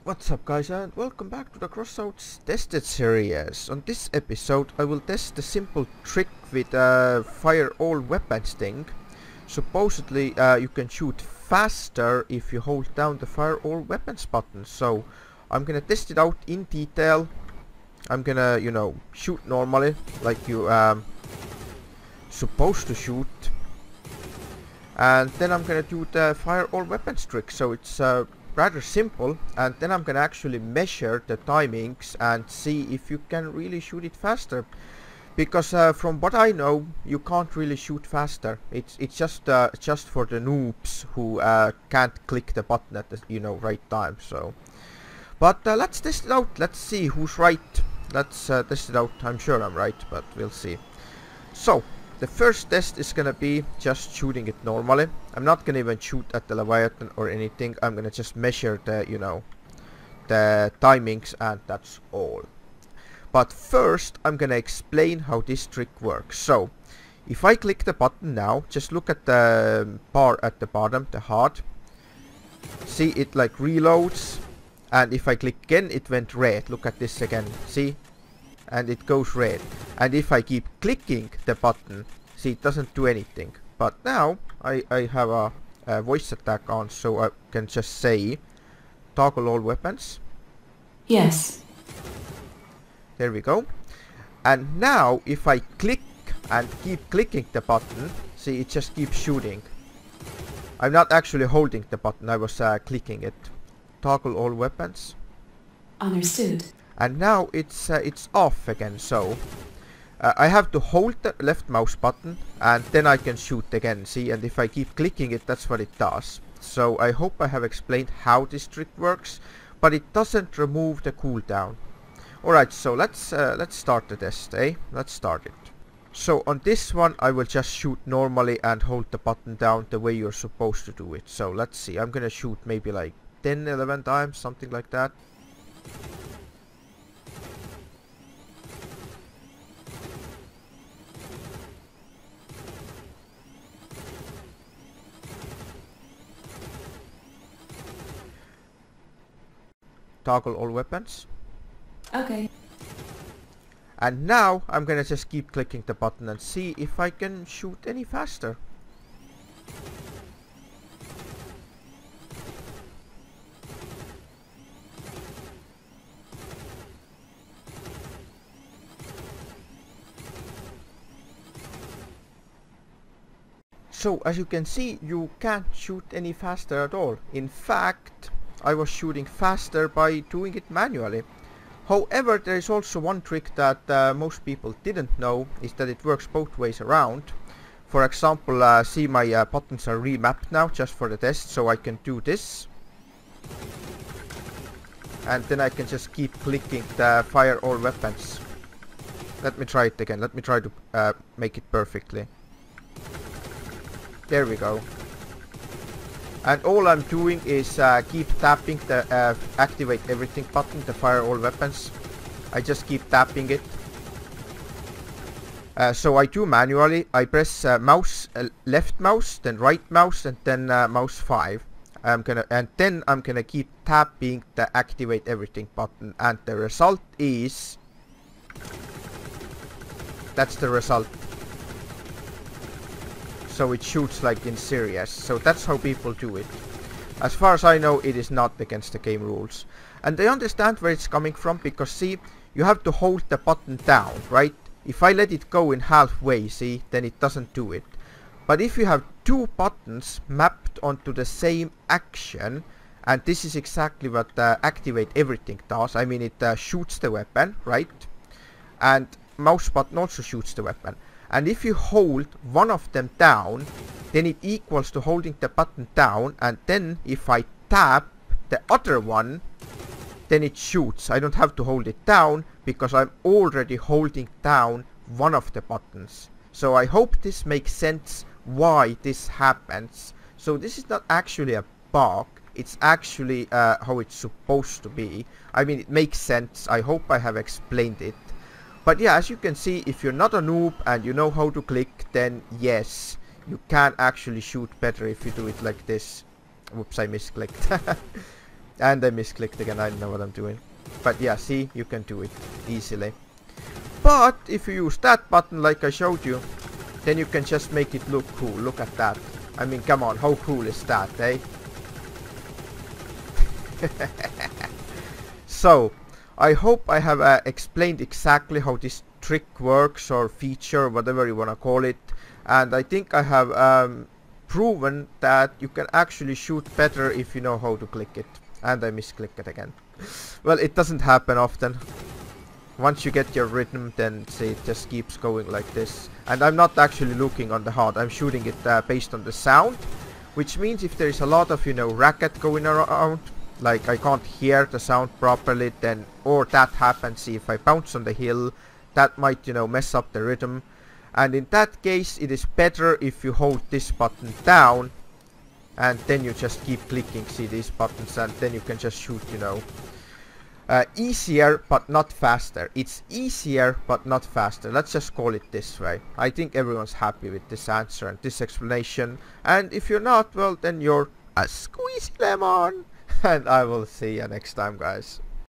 What's up guys, and welcome back to the Crossout's tested series. On this episode I will test the simple trick with fire all weapons thing. Supposedly you can shoot faster if you hold down the fire all weapons button. So I'm gonna test it out in detail. I'm gonna, shoot normally like you supposed to shoot. And then I'm gonna do the fire all weapons trick. So it's rather simple, and then I'm gonna actually measure the timings and see if you can really shoot it faster, because from what I know you can't really shoot faster. It's just for the noobs who can't click the button at the right time. So but let's test it out. Let's see who's right. Let's test it out. I'm sure I'm right, but we'll see. So the first test is gonna be just shooting it normally. I'm not gonna even shoot at the Leviathan or anything. I'm gonna just measure the, the timings, and that's all. But first I'm gonna explain how this trick works. So if I click the button now, just look at the bar at the bottom, the HUD. See, it like reloads, and if I click again it went red. Look at this again, see? And it goes red. And if I keep clicking the button, see, it doesn't do anything. But now I have a voice attack on, so I can just say toggle all weapons. Yes. There we go. And now if I click and keep clicking the button, see, it just keeps shooting. I'm not actually holding the button, I was clicking it. Toggle all weapons. Understood. And now it's off again. So I have to hold the left mouse button and then I can shoot again, see? And if I keep clicking it, that's what it does. So I hope I have explained how this trick works, but it doesn't remove the cooldown. Alright, so let's start the test, eh? Let's start it. So on this one I will just shoot normally and hold the button down the way you're supposed to do it. So let's see, I'm gonna shoot maybe like 10-11 times, something like that. Toggle all weapons. Okay. And now I'm gonna just keep clicking the button and see if I can shoot any faster. So as you can see, you can't shoot any faster at all. In fact, I was shooting faster by doing it manually. However, there is also one trick that most people didn't know, is that it works both ways around. For example, see, my buttons are remapped now just for the test, so I can do this. And then I can just keep clicking the fire all weapons. Let me try it again. Let me try to make it perfectly. There we go. And all I'm doing is keep tapping the activate everything button, the fire all weapons. I just keep tapping it. So I do manually. I press mouse, left mouse, then right mouse, and then mouse 5. Then I'm gonna keep tapping the activate everything button, and the result is, that's the result. So it shoots like in serious. So that's how people do it. As far as I know, it is not against the game rules. And I understand where it's coming from, because see, you have to hold the button down, right? If I let it go in halfway, see, then it doesn't do it. But if you have two buttons mapped onto the same action, and this is exactly what activate everything does. I mean, it shoots the weapon, right? And mouse button also shoots the weapon. And if you hold one of them down, then it equals to holding the button down, and then if I tap the other one, then it shoots. I don't have to hold it down because I'm already holding down one of the buttons. So I hope this makes sense why this happens. So this is not actually a bug, it's actually how it's supposed to be. I mean, it makes sense. I hope I have explained it. But yeah, as you can see, if you're not a noob and you know how to click, then yes, you can actually shoot better if you do it like this. Whoops, I misclicked. And I misclicked again, I don't know what I'm doing. But yeah, see, you can do it easily. But if you use that button like I showed you, then you can just make it look cool. Look at that. I mean, come on, how cool is that, eh? So, I hope I have explained exactly how this trick works, or feature, whatever you wanna call it. And I think I have proven that you can actually shoot better if you know how to click it. And I misclicked it again. Well, it doesn't happen often. Once you get your rhythm, then see, it just keeps going like this. And I'm not actually looking on the HUD, I'm shooting it based on the sound. Which means if there is a lot of, you know, racket going around, like I can't hear the sound properly, then, or that happens, see, if I bounce on the hill, that might, you know, mess up the rhythm. And in that case, it is better if you hold this button down, and then you just keep clicking, see, these buttons, and then you can just shoot, you know. Easier but not faster. It's easier but not faster. Let's just call it this way. I think everyone's happy with this answer and this explanation. And if you're not, well, then you're a squeezy lemon. And I will see you next time, guys.